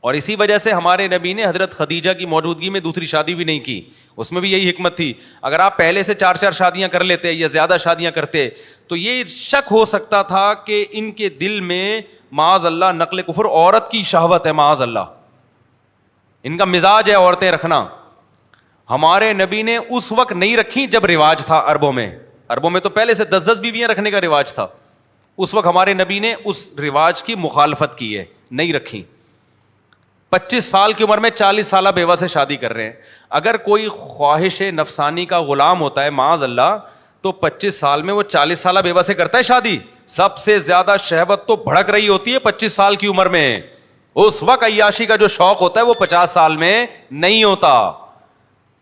اور اسی وجہ سے ہمارے نبی نے حضرت خدیجہ کی موجودگی میں دوسری شادی بھی نہیں کی. اس میں بھی یہی حکمت تھی. اگر آپ پہلے سے 4 شادیاں کر لیتے یا زیادہ شادیاں کرتے تو یہ شک ہو سکتا تھا کہ ان کے دل میں معاذ اللہ نقل کفر، عورت کی شہوت ہے، معاذ اللہ ان کا مزاج ہے عورتیں رکھنا. ہمارے نبی نے اس وقت نہیں رکھی جب رواج تھا عربوں میں تو پہلے سے 10 بیویاں رکھنے کا رواج تھا. اس وقت ہمارے نبی نے اس رواج کی مخالفت کی ہے، نہیں رکھی. 25 سال کی عمر میں 40 سالہ بیوہ سے شادی کر رہے ہیں. اگر کوئی خواہش نفسانی کا غلام ہوتا ہے معاذ اللہ تو 25 سال میں وہ 40 سالہ بیوہ سے کرتا ہے شادی. سب سے زیادہ شہوت تو بھڑک رہی ہوتی ہے 25 سال کی عمر میں. اس وقت عیاشی کا جو شوق ہوتا ہے وہ 50 سال میں نہیں ہوتا.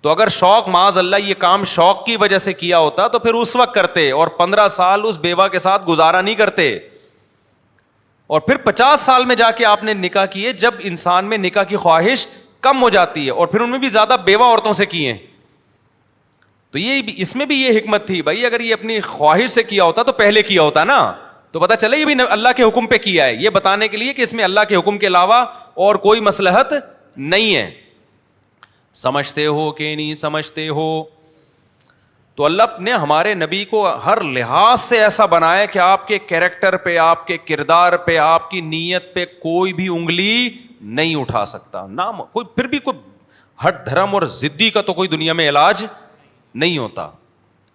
تو اگر شوق معاذ اللہ یہ کام شوق کی وجہ سے کیا ہوتا تو پھر اس وقت کرتے، اور 15 سال اس بیوہ کے ساتھ گزارا نہیں کرتے. اور پھر 50 سال میں جا کے آپ نے نکاح کیے جب انسان میں نکاح کی خواہش کم ہو جاتی ہے، اور پھر ان میں بھی زیادہ بیوہ عورتوں سے کیے. تو یہ اس میں بھی یہ حکمت تھی بھائی، اگر یہ اپنی خواہش سے کیا ہوتا تو پہلے کیا ہوتا نا، تو پتہ چلے یہ بھی اللہ کے حکم پہ کیا ہے. یہ بتانے کے لیے کہ اس میں اللہ کے حکم کے علاوہ اور کوئی مصلحت نہیں ہے. سمجھتے ہو کہ نہیں سمجھتے ہو؟ تو اللہ نے ہمارے نبی کو ہر لحاظ سے ایسا بنایا کہ آپ کے کیریکٹر پہ، آپ کے کردار پہ، آپ کی نیت پہ کوئی بھی انگلی نہیں اٹھا سکتا. نام کوئی پھر بھی کوئی ہٹ دھرم اور ضدی کا تو کوئی دنیا میں علاج نہیں ہوتا.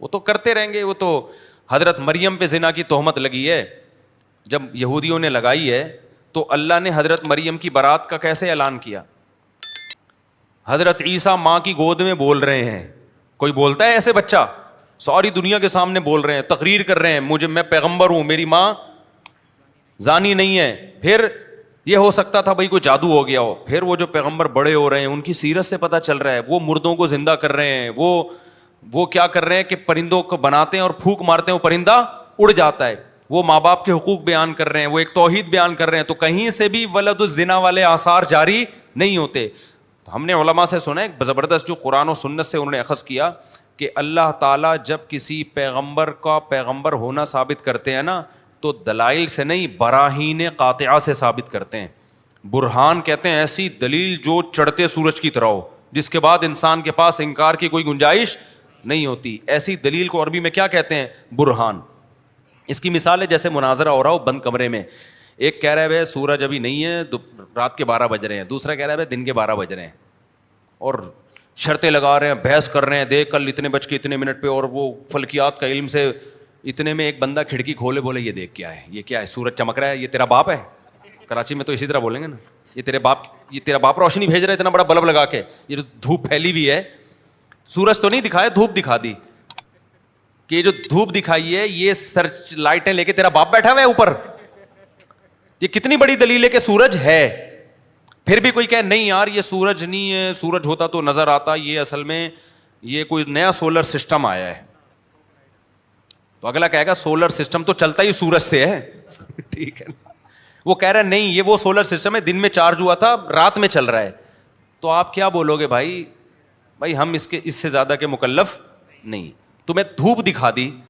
وہ تو کرتے رہیں گے. وہ تو حضرت مریم پہ زنا کی تہمت لگی ہے، جب یہودیوں نے لگائی ہے تو اللہ نے حضرت مریم کی برات کا کیسے اعلان کیا؟ حضرت عیسیٰ ماں کی گود میں بول رہے ہیں. کوئی بولتا ہے ایسے بچہ؟ ساری دنیا کے سامنے بول رہے ہیں، تقریر کر رہے ہیں میں پیغمبر ہوں، میری ماں زانی نہیں ہے. پھر یہ ہو سکتا تھا بھائی کوئی جادو ہو گیا ہو. پھر وہ جو پیغمبر بڑے ہو رہے ہیں ان کی سیرت سے پتہ چل رہا ہے وہ مردوں کو زندہ کر رہے ہیں، وہ کیا کر رہے ہیں کہ پرندوں کو بناتے ہیں اور پھونک مارتے ہیں وہ پرندہ اڑ جاتا ہے. وہ ماں باپ کے حقوق بیان کر رہے ہیں، وہ ایک توحید بیان کر رہے ہیں. تو کہیں سے بھی ولد الزنا والے آثار جاری نہیں ہوتے. تو ہم نے علماء سے سنا ہے زبردست جو قرآن و سنت سے انہوں نے اخذ کیا کہ اللہ تعالیٰ جب کسی پیغمبر کا پیغمبر ہونا ثابت کرتے ہیں نا تو دلائل سے نہیں، براہین قاطعہ سے ثابت کرتے ہیں. برہان کہتے ہیں ایسی دلیل جو چڑھتے سورج کی طرح ہو، جس کے بعد انسان کے پاس انکار کی کوئی گنجائش نہیں ہوتی. ایسی دلیل کو عربی میں کیا کہتے ہیں؟ برہان. اس کی مثال ہے جیسے مناظرہ ہو رہا ہو بند کمرے میں، ایک کہہ رہا ہے بھائی سورج ابھی نہیں ہے، رات کے 12 بج رہے ہیں، دوسرا کہہ رہا ہے بھائی دن کے 12 بج رہے ہیں، اور شرطیں لگا رہے ہیں، بحث کر رہے ہیں، دیکھ کل اتنے بج کے اتنے منٹ پہ، اور وہ فلکیات کا علم سے اتنے میں ایک بندہ کھڑکی کھولے بولے یہ دیکھ کیا ہے، یہ کیا ہے، سورج چمک رہا ہے، یہ تیرا باپ ہے. کراچی میں تو اسی طرح بولیں گے نا، یہ تیرا باپ روشنی بھیج رہا ہے اتنا بڑا بلب لگا کے، یہ جو دھوپ پھیلی ہوئی ہے، سورج تو نہیں دکھایا دھوپ دکھا دی، کہ یہ جو دھوپ دکھائی ہے یہ سرچ لائٹیں لے کے تیرا باپ بیٹھا ہوا ہے اوپر. یہ کتنی بڑی دلیل ہے کہ سورج ہے. پھر بھی کوئی کہے نہیں یار یہ سورج نہیں ہے، سورج ہوتا تو نظر آتا، یہ اصل میں یہ کوئی نیا سولر سسٹم آیا ہے. تو اگلا کہے گا سولر سسٹم تو چلتا ہی سورج سے ہے. ٹھیک ہے، وہ کہہ رہا ہے نہیں یہ وہ سولر سسٹم ہے دن میں چارج ہوا تھا رات میں چل رہا ہے. تو آپ کیا بولو گے؟ بھائی ہم اس سے زیادہ کے مکلف نہیں. تمہیں دھوپ دکھا دی